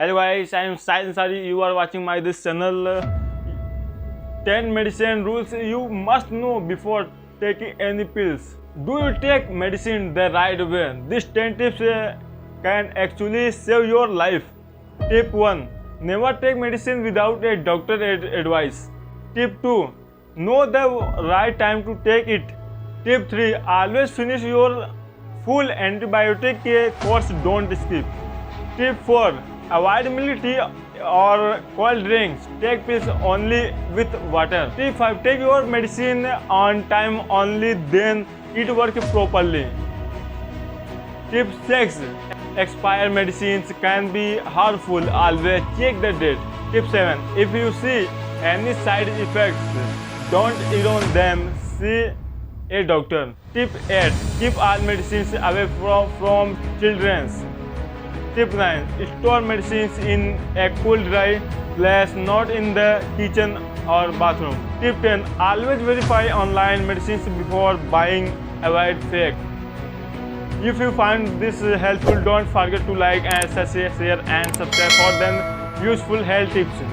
Hello guys, I am Sai Ansari. You are watching my this channel. 10 medicine rules you must know before taking any pills. Do you take medicine the right way? These 10 tips can actually save your life. Tip 1. Never take medicine without a doctor advice. Tip 2. Know the right time to take it. Tip 3. Always finish your full antibiotic course, don't skip. Tip 4. Avoid milk tea or cold drinks. Take pills only with water. Tip 5. Take your medicine on time only, then it works properly. Tip 6. Expired medicines can be harmful. Always check the date. Tip 7. If you see any side effects, don't ignore them. See a doctor. Tip 8. Keep all medicines away from children. Tip 9. Store medicines in a cool, dry place, not in the kitchen or bathroom. Tip 10. Always verify online medicines before buying. Avoid fake. If you find this helpful, don't forget to like and share and subscribe for them useful health tips.